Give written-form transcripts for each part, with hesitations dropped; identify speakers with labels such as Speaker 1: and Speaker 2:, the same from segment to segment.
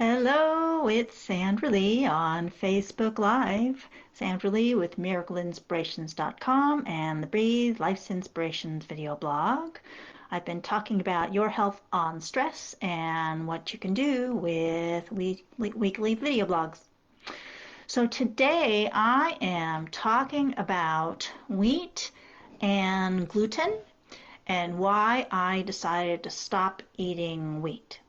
Speaker 1: Hello, it's Sandra Lee on Facebook Live. Sandra Lee with miracleinspirations.com and the Breathe Life's Inspirations video blog. I've been talking about your health on stress and what you can do with weekly video blogs. So today I am talking about wheat and gluten and why I decided to stop eating wheat.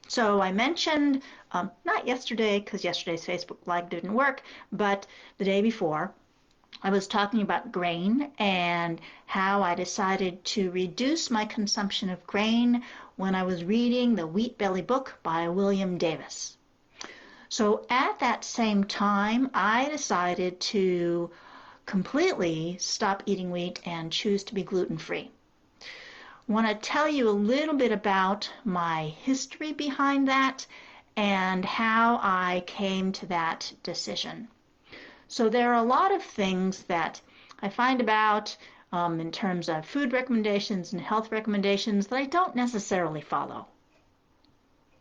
Speaker 1: So I mentioned, not yesterday, because yesterday's Facebook Live didn't work, but the day before, I was talking about grain and how I decided to reduce my consumption of grain when I was reading the Wheat Belly book by William Davis. So at that same time, I decided to completely stop eating wheat and choose to be gluten-free. I want to tell you a little bit about my history behind that and how I came to that decision. So there are a lot of things that I find about in terms of food recommendations and health recommendations that I don't necessarily follow.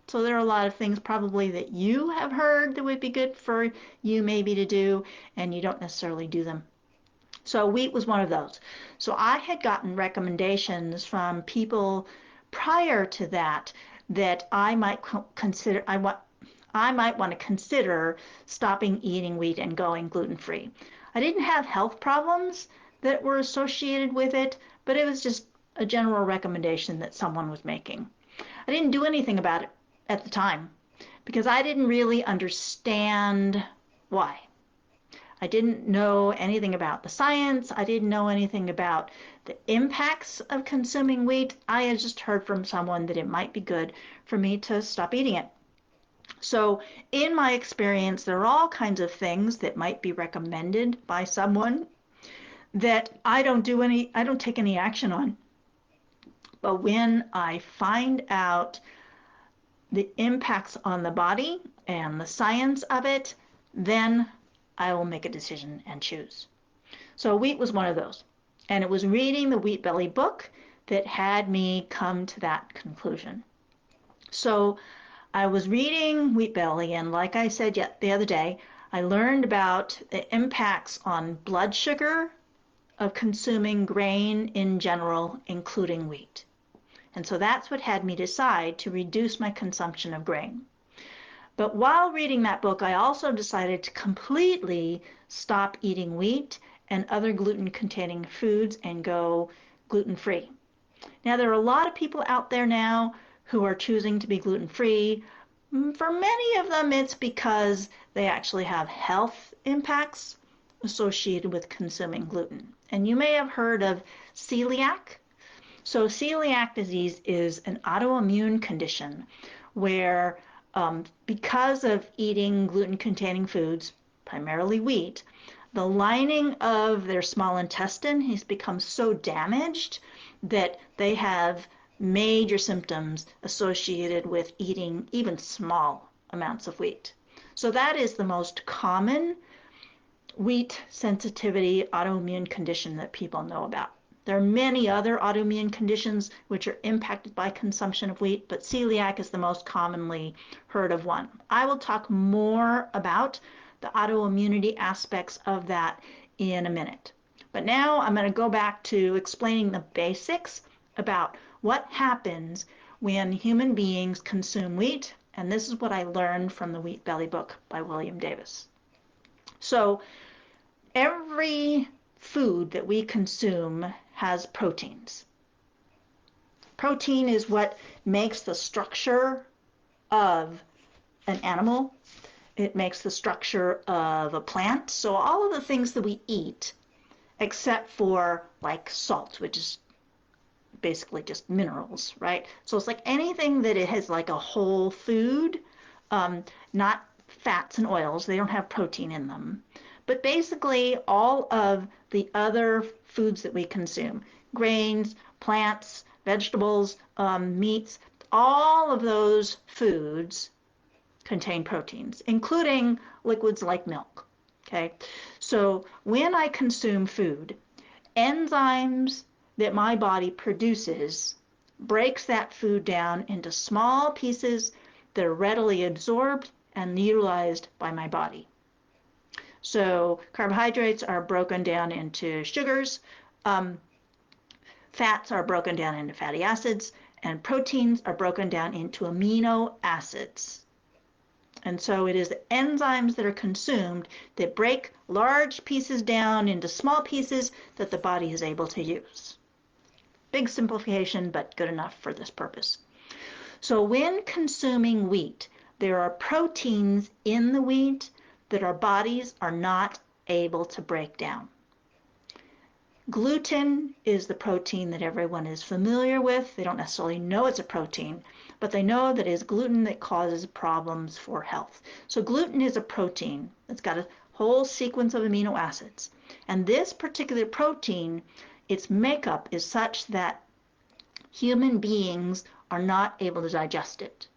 Speaker 1: So there are a lot of things probably that you have heard that would be good for you maybe to do, and you don't necessarily do them. So wheat was one of those. So I had gotten recommendations from people prior to that I might consider I might want to consider stopping eating wheat and going gluten-free. I didn't have health problems that were associated with it, but it was just a general recommendation that someone was making. I didn't do anything about it at the time because I didn't really understand why. I didn't know anything about the science. I didn't know anything about the impacts of consuming wheat. I had just heard from someone that it might be good for me to stop eating it. So in my experience, there are all kinds of things that might be recommended by someone that I don't take any action on. But when I find out the impacts on the body and the science of it, then I will make a decision and choose. So wheat was one of those. And it was reading the Wheat Belly book that had me come to that conclusion. So I was reading Wheat Belly, and like I said the other day, I learned about the impacts on blood sugar of consuming grain in general, including wheat. And so that's what had me decide to reduce my consumption of grain. But while reading that book, I also decided to completely stop eating wheat and other gluten-containing foods and go gluten-free. Now, there are a lot of people out there now who are choosing to be gluten-free. For many of them, it's because they actually have health impacts associated with consuming gluten. And you may have heard of celiac. So celiac disease is an autoimmune condition where because of eating gluten-containing foods, primarily wheat, the lining of their small intestine has become so damaged that they have major symptoms associated with eating even small amounts of wheat. So that is the most common wheat sensitivity autoimmune condition that people know about. There are many other autoimmune conditions which are impacted by consumption of wheat, but celiac is the most commonly heard of one. I will talk more about the autoimmunity aspects of that in a minute. But now I'm going to go back to explaining the basics about what happens when human beings consume wheat, and this is what I learned from the Wheat Belly book by William Davis. So every food that we consume has proteins. Protein is what makes the structure of an animal. It makes the structure of a plant. So all of the things that we eat, except for like salt, which is basically just minerals, right? So it's like anything that it has like a whole food, not fats and oils. They don't have protein in them. But basically all of the other foods that we consume, grains, plants, vegetables, meats, all of those foods contain proteins, including liquids like milk. Okay, so when I consume food, enzymes that my body produces breaks that food down into small pieces that are readily absorbed and utilized by my body. So carbohydrates are broken down into sugars, fats are broken down into fatty acids, and proteins are broken down into amino acids. And so it is the enzymes that are consumed that break large pieces down into small pieces that the body is able to use. Big simplification, but good enough for this purpose. So when consuming wheat, there are proteins in the wheat that our bodies are not able to break down. Gluten is the protein that everyone is familiar with. They don't necessarily know it's a protein, but they know that it is gluten that causes problems for health. So gluten is a protein. It's got a whole sequence of amino acids. And this particular protein, its makeup is such that human beings are not able to digest it.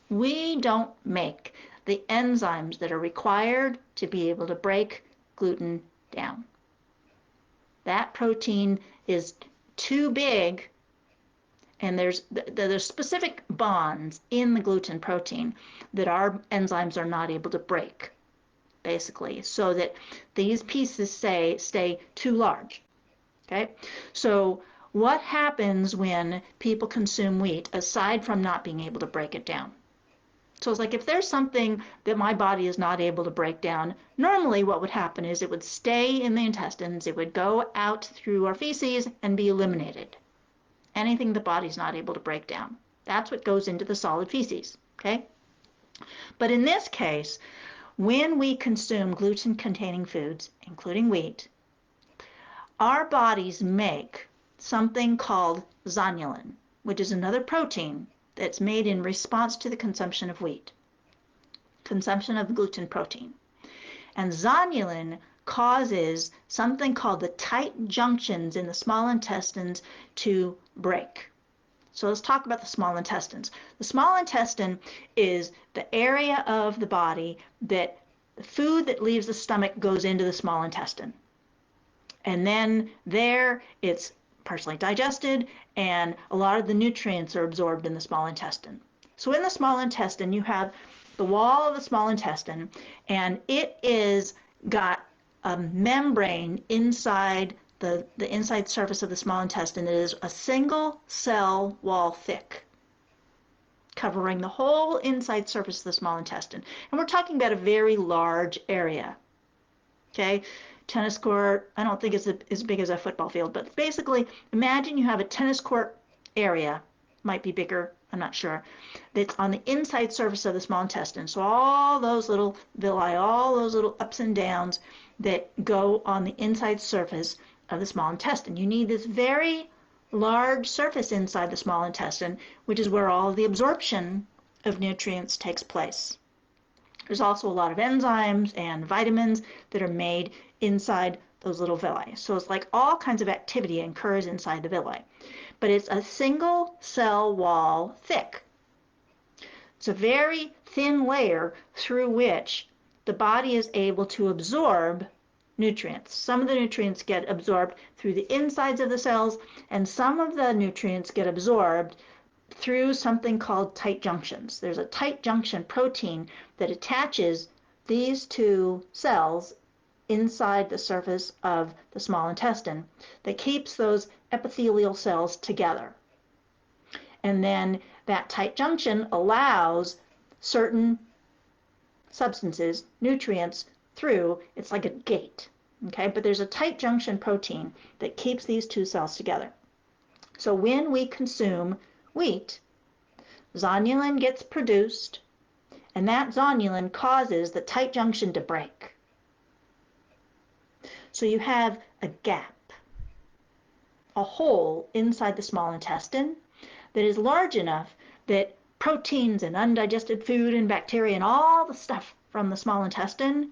Speaker 1: We don't make the enzymes that are required to be able to break gluten down. That protein is too big, and there's specific bonds in the gluten protein that our enzymes are not able to break, basically, so that these pieces stay too large. Okay, so what happens when people consume wheat aside from not being able to break it down? So it's like if there's something that my body is not able to break down, normally what would happen is it would stay in the intestines, it would go out through our feces and be eliminated. Anything the body's not able to break down. That's what goes into the solid feces, okay? But in this case, when we consume gluten-containing foods, including wheat, our bodies make something called zonulin, which is another protein that's made in response to the consumption of wheat, consumption of gluten protein. And zonulin causes something called the tight junctions in the small intestines to break. So let's talk about the small intestines. The small intestine is the area of the body that the food that leaves the stomach goes into the small intestine. And then there it's partially digested, and a lot of the nutrients are absorbed in the small intestine. So in the small intestine, you have the wall of the small intestine, and it is got a membrane inside the inside surface of the small intestine that is a single cell wall thick, covering the whole inside surface of the small intestine. And we're talking about a very large area. Okay? Tennis court, I don't think it's as big as a football field, but basically imagine you have a tennis court area, might be bigger, I'm not sure, that's on the inside surface of the small intestine. So all those little villi, all those little ups and downs that go on the inside surface of the small intestine. You need this very large surface inside the small intestine, which is where all of the absorption of nutrients takes place. There's also a lot of enzymes and vitamins that are made inside those little villi. So it's like all kinds of activity occurs inside the villi. But it's a single cell wall thick. It's a very thin layer through which the body is able to absorb nutrients. Some of the nutrients get absorbed through the insides of the cells, and some of the nutrients get absorbed through something called tight junctions. There's a tight junction protein that attaches these two cells inside the surface of the small intestine that keeps those epithelial cells together. And then that tight junction allows certain substances, nutrients, through. It's like a gate. Okay, but there's a tight junction protein that keeps these two cells together. So when we consume wheat, zonulin gets produced, and that zonulin causes the tight junction to break. So you have a gap, a hole inside the small intestine that is large enough that proteins and undigested food and bacteria and all the stuff from the small intestine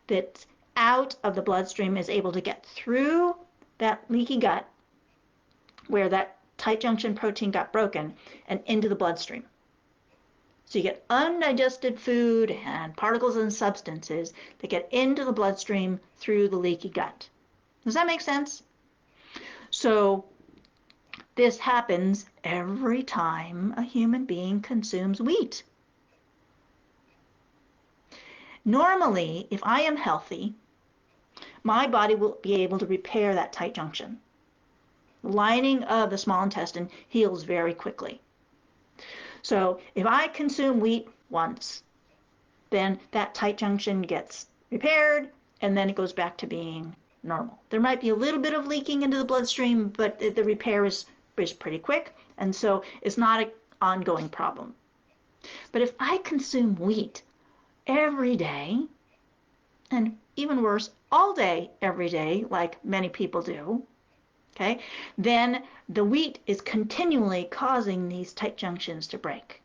Speaker 1: that's out of the bloodstream is able to get through that leaky gut where that tight junction protein got broken and into the bloodstream. So you get undigested food and particles and substances that get into the bloodstream through the leaky gut. Does that make sense? So this happens every time a human being consumes wheat. Normally, if I am healthy, my body will be able to repair that tight junction. The lining of the small intestine heals very quickly. So if I consume wheat once, then that tight junction gets repaired and then it goes back to being normal. There might be a little bit of leaking into the bloodstream, but the repair is pretty quick, and so it's not an ongoing problem. But if I consume wheat every day, and even worse, all day, every day, like many people do, okay, then the wheat is continually causing these tight junctions to break.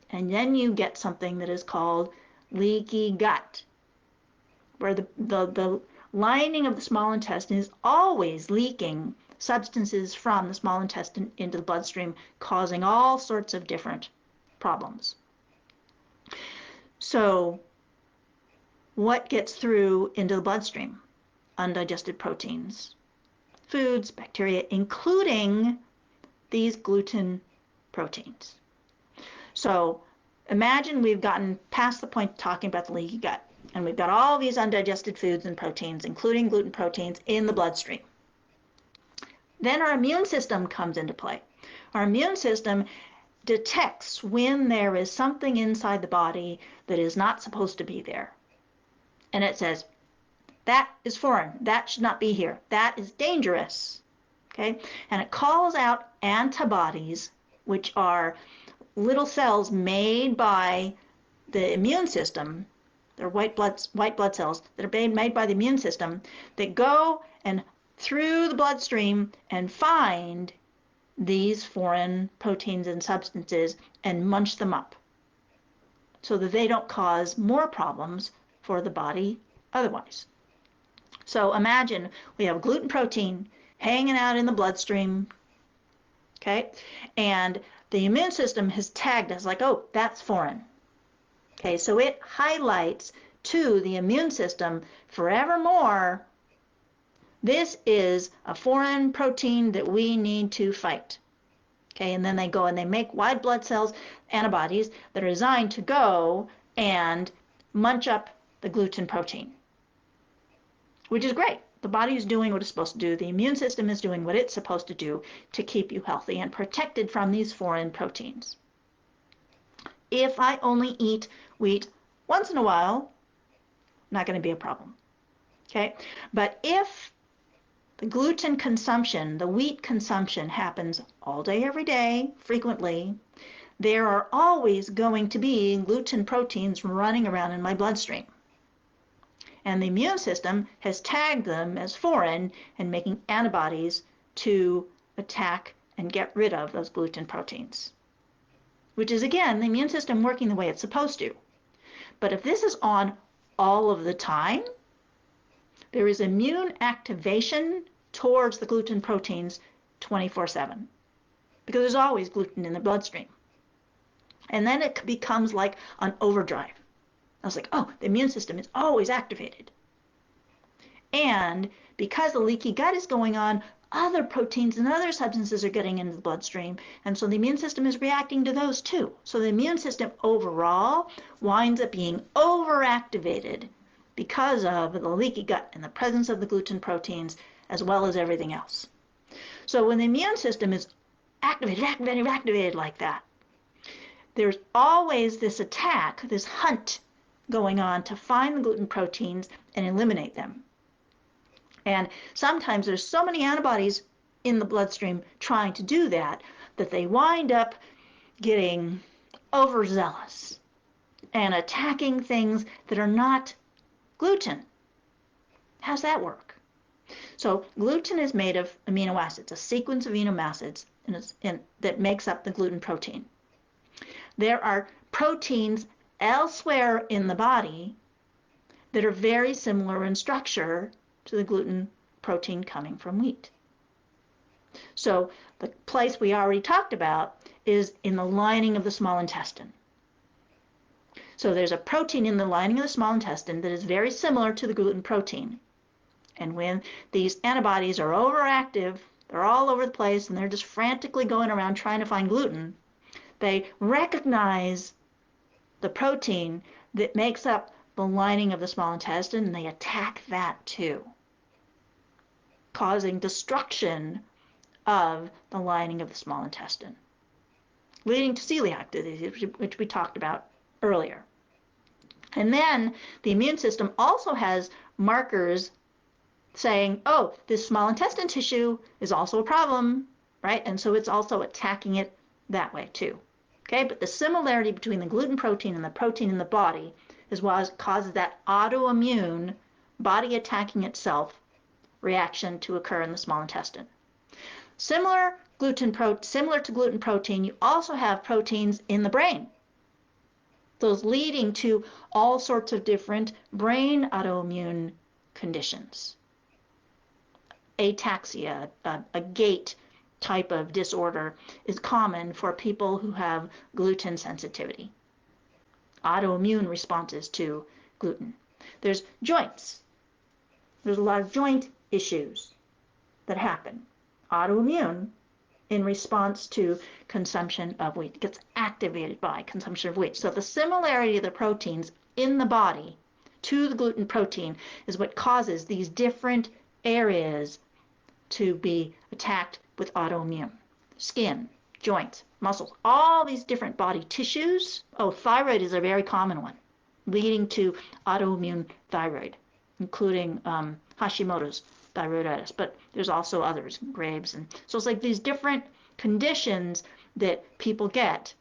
Speaker 1: And then you get something that is called leaky gut, where the lining of the small intestine is always leaking substances from the small intestine into the bloodstream, causing all sorts of different problems. So what gets through into the bloodstream? Undigested proteins, foods, bacteria, including these gluten proteins. So imagine we've gotten past the point of talking about the leaky gut, and we've got all these undigested foods and proteins, including gluten proteins, in the bloodstream. Then our immune system comes into play. Our immune system detects when there is something inside the body that is not supposed to be there. And it says, that is foreign. That should not be here. That is dangerous. Okay? And it calls out antibodies, which are little cells made by the immune system. They're white blood cells that are made by the immune system that go and through the bloodstream and find these foreign proteins and substances and munch them up so that they don't cause more problems for the body otherwise. So imagine we have gluten protein hanging out in the bloodstream, okay, and the immune system has tagged us like, oh, that's foreign. Okay, so it highlights to the immune system forevermore, this is a foreign protein that we need to fight. Okay, and then they go and they make white blood cells, antibodies that are designed to go and munch up the gluten protein, which is great. The body is doing what it's supposed to do. The immune system is doing what it's supposed to do to keep you healthy and protected from these foreign proteins. If I only eat wheat once in a while, not going to be a problem. Okay, but if the gluten consumption, the wheat consumption happens all day, every day, frequently, there are always going to be gluten proteins running around in my bloodstream. And the immune system has tagged them as foreign and making antibodies to attack and get rid of those gluten proteins, which is, again, the immune system working the way it's supposed to. But if this is on all of the time, there is immune activation towards the gluten proteins 24/7, because there's always gluten in the bloodstream. And then it becomes like an overdrive. I was like, oh, the immune system is always activated. And because the leaky gut is going on, other proteins and other substances are getting into the bloodstream, and so the immune system is reacting to those too. So the immune system overall winds up being overactivated because of the leaky gut and the presence of the gluten proteins, as well as everything else. So when the immune system is activated like that, there's always this attack, this hunt going on to find the gluten proteins and eliminate them. And sometimes there's so many antibodies in the bloodstream trying to do that that they wind up getting overzealous and attacking things that are not gluten. How's that work? So gluten is made of amino acids, a sequence of amino acids that makes up the gluten protein. There are proteins elsewhere in the body that are very similar in structure to the gluten protein coming from wheat. So the place we already talked about is in the lining of the small intestine. So there's a protein in the lining of the small intestine that is very similar to the gluten protein. And when these antibodies are overactive, they're all over the place and they're just frantically going around trying to find gluten, they recognize the protein that makes up the lining of the small intestine, and they attack that too, causing destruction of the lining of the small intestine, leading to celiac disease, which we talked about earlier. And then the immune system also has markers saying, oh, this small intestine tissue is also a problem, right? And so it's also attacking it that way too. Okay, but the similarity between the gluten protein and the protein in the body is what causes that autoimmune body attacking itself reaction to occur in the small intestine. Similar to gluten protein, you also have proteins in the brain. Those leading to all sorts of different brain autoimmune conditions. Ataxia, a gait type of disorder, is common for people who have gluten sensitivity. Autoimmune responses to gluten. There's joints. There's a lot of joint issues that happen. Autoimmune in response to consumption of wheat. It gets activated by consumption of wheat. So the similarity of the proteins in the body to the gluten protein is what causes these different areas to be attacked with autoimmune. Skin, joints, muscles, all these different body tissues. Oh, thyroid is a very common one, leading to autoimmune thyroid, including Hashimoto's thyroiditis, but there's also others, Graves. And so it's like these different conditions that people get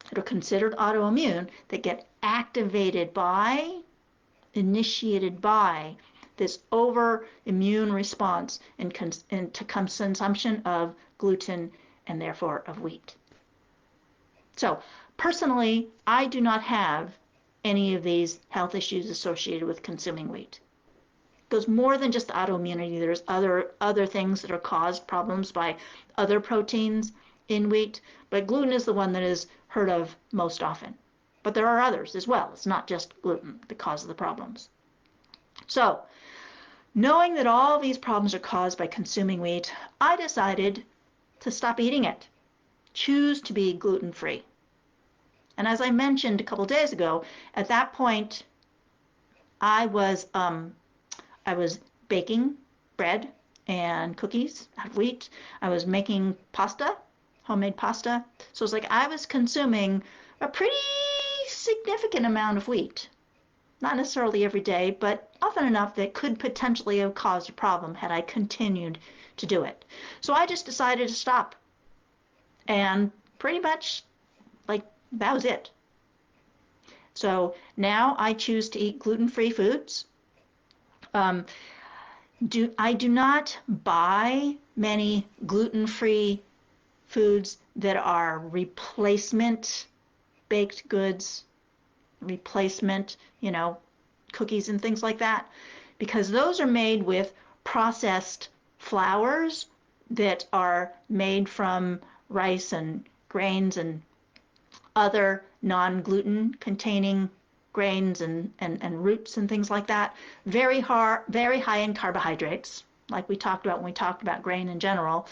Speaker 1: that are considered autoimmune that get activated by, initiated by this over immune response and to consumption of gluten and therefore of wheat. So personally, I do not have any of these health issues associated with consuming wheat. It goes more than just autoimmunity. There's other things that are caused problems by other proteins in wheat, but gluten is the one that is heard of most often. But there are others as well. It's not just gluten that causes the problems. So, knowing that all these problems are caused by consuming wheat, I decided to stop eating it, choose to be gluten-free. And as I mentioned a couple days ago, at that point, I was baking bread and cookies out of wheat. I was making pasta, homemade pasta. So it's like I was consuming a pretty significant amount of wheat. Not necessarily every day, but often enough that could potentially have caused a problem had I continued to do it. So I just decided to stop. And pretty much, like, that was it. So now I choose to eat gluten-free foods. I do not buy many gluten-free foods that are replacement baked goods, replacement, cookies and things like that, because those are made with processed flours that are made from rice and grains and other non-gluten containing grains and roots and things like that. Very high in carbohydrates, like we talked about when we talked about grain in general,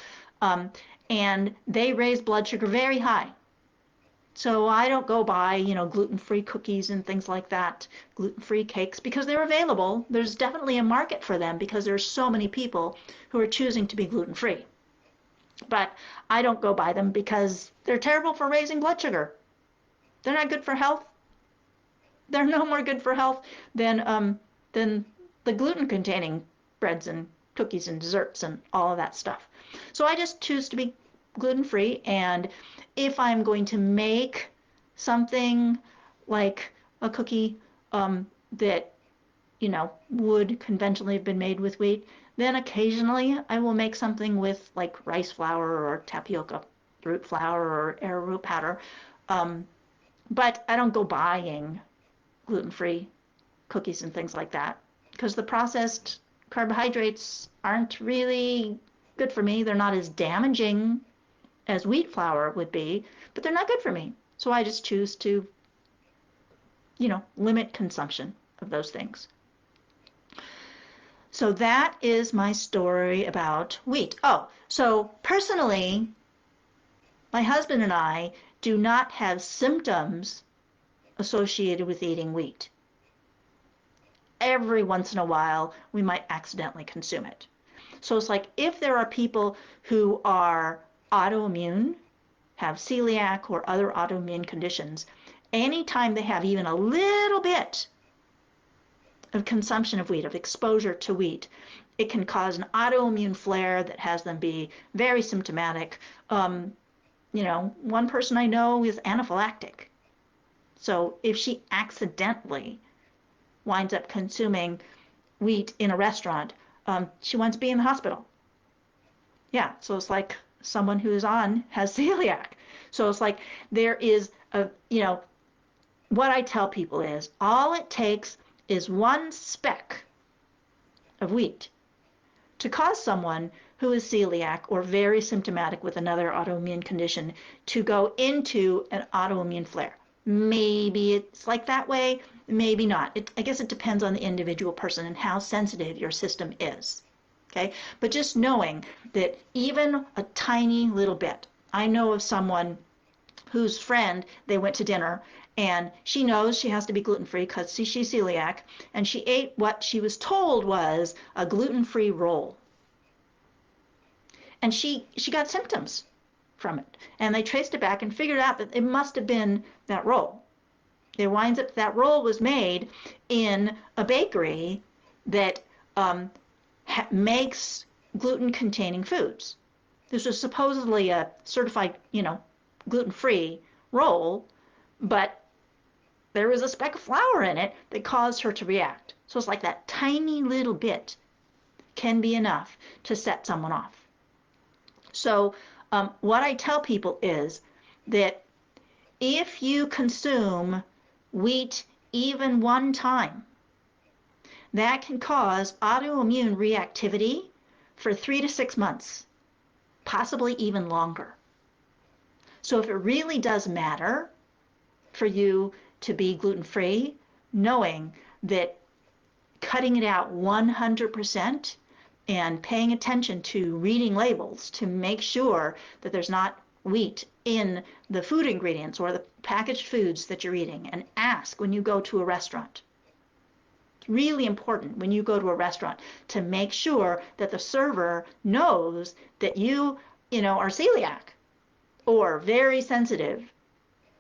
Speaker 1: and they raise blood sugar very high. So I don't go buy, gluten-free cookies and things like that, gluten-free cakes, because they're available. There's definitely a market for them because there's so many people who are choosing to be gluten-free. But I don't go buy them because they're terrible for raising blood sugar. They're not good for health. They're no more good for health than the gluten-containing breads and cookies and desserts and all of that stuff. So I just choose to be gluten-free, and if I'm going to make something like a cookie that would conventionally have been made with wheat, then occasionally I will make something with like rice flour or tapioca root flour or arrowroot powder. But I don't go buying gluten-free cookies and things like that because the processed carbohydrates aren't really good for me. They're not as damaging as wheat flour would be, but they're not good for me. So I just choose to, limit consumption of those things. So that is my story about wheat. Oh, so personally, my husband and I do not have symptoms associated with eating wheat. every once in a while we might accidentally consume it. So it's like if there are people who are autoimmune, have celiac or other autoimmune conditions, anytime they have even a little bit of consumption of wheat, of exposure to wheat, it can cause an autoimmune flare that has them be very symptomatic. One person I know is anaphylactic. So if she accidentally winds up consuming wheat in a restaurant, she winds up being in the hospital. Yeah, so it's like someone who's has celiac. So it's like there is what I tell people is all it takes is one speck of wheat to cause someone who is celiac or very symptomatic with another autoimmune condition to go into an autoimmune flare. Maybe it's like that way, maybe not. I guess it depends on the individual person and how sensitive your system is. Okay, but just knowing that even a tiny little bit. I know of someone whose friend, they went to dinner, and she knows she has to be gluten-free because she's celiac, and she ate what she was told was a gluten-free roll. And she got symptoms from it. And they traced it back and figured out that it must have been that roll. It winds up that roll was made in a bakery that makes gluten-containing foods. This was supposedly a certified, gluten-free roll, but there was a speck of flour in it that caused her to react. So it's like that tiny little bit can be enough to set someone off. So what I tell people is that if you consume wheat even one time, that can cause autoimmune reactivity for 3 to 6 months, possibly even longer. So if it really does matter for you to be gluten-free, knowing that cutting it out 100% and paying attention to reading labels to make sure that there's not wheat in the food ingredients or the packaged foods that you're eating, and ask when you go to a restaurant. It's really important when you go to a restaurant to make sure that the server knows that you are celiac or very sensitive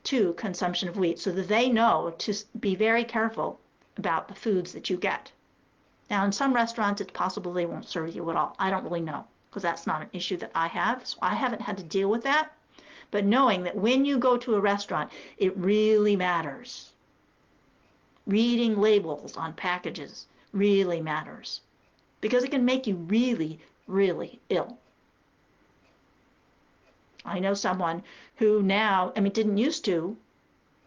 Speaker 1: to consumption of wheat, so that they know to be very careful about the foods that you get. Now, in some restaurants, it's possible they won't serve you at all. I don't really know, because that's not an issue that I have, so I haven't had to deal with that. But knowing that when you go to a restaurant, it really matters. Reading labels on packages really matters, because it can make you really, really ill. I know someone who now, didn't used to,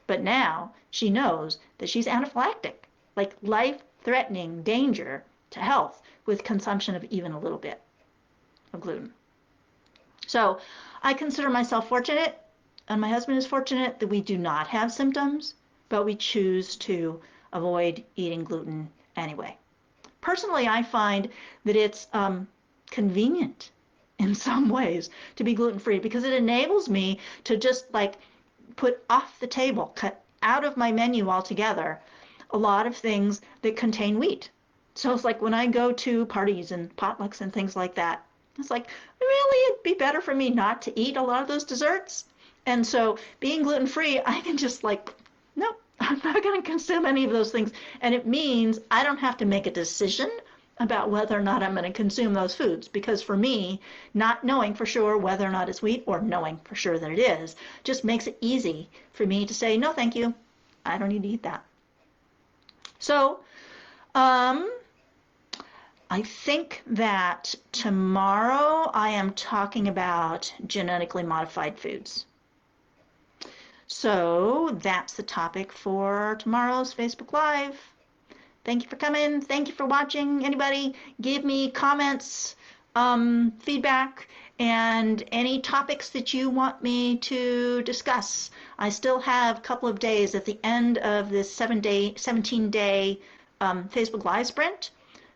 Speaker 1: but now she knows that she's anaphylactic, like life-threatening danger to health with consumption of even a little bit of gluten. So I consider myself fortunate, and my husband is fortunate, that we do not have symptoms, but we choose to avoid eating gluten anyway. Personally, I find that it's convenient in some ways to be gluten-free, because it enables me to just put off the table, cut out of my menu altogether a lot of things that contain wheat. So it's like when I go to parties and potlucks and things like that, it's like, really, it'd be better for me not to eat a lot of those desserts. And so being gluten-free, I can just no, I'm not going to consume any of those things. And it means I don't have to make a decision about whether or not I'm going to consume those foods, because for me, not knowing for sure whether or not it's wheat, or knowing for sure that it is, just makes it easy for me to say, no, thank you. I don't need to eat that. So, I think that tomorrow I am talking about genetically modified foods. So that's the topic for tomorrow's Facebook Live. Thank you for coming. Thank you for watching. Anybody, give me comments, feedback, and any topics that you want me to discuss. I still have a couple of days at the end of this 17-day Facebook Live sprint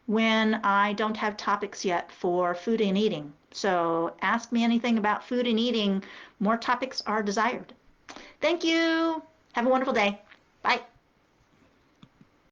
Speaker 1: when I don't have topics yet for food and eating. So ask me anything about food and eating. More topics are desired. Thank you. Have a wonderful day. Bye.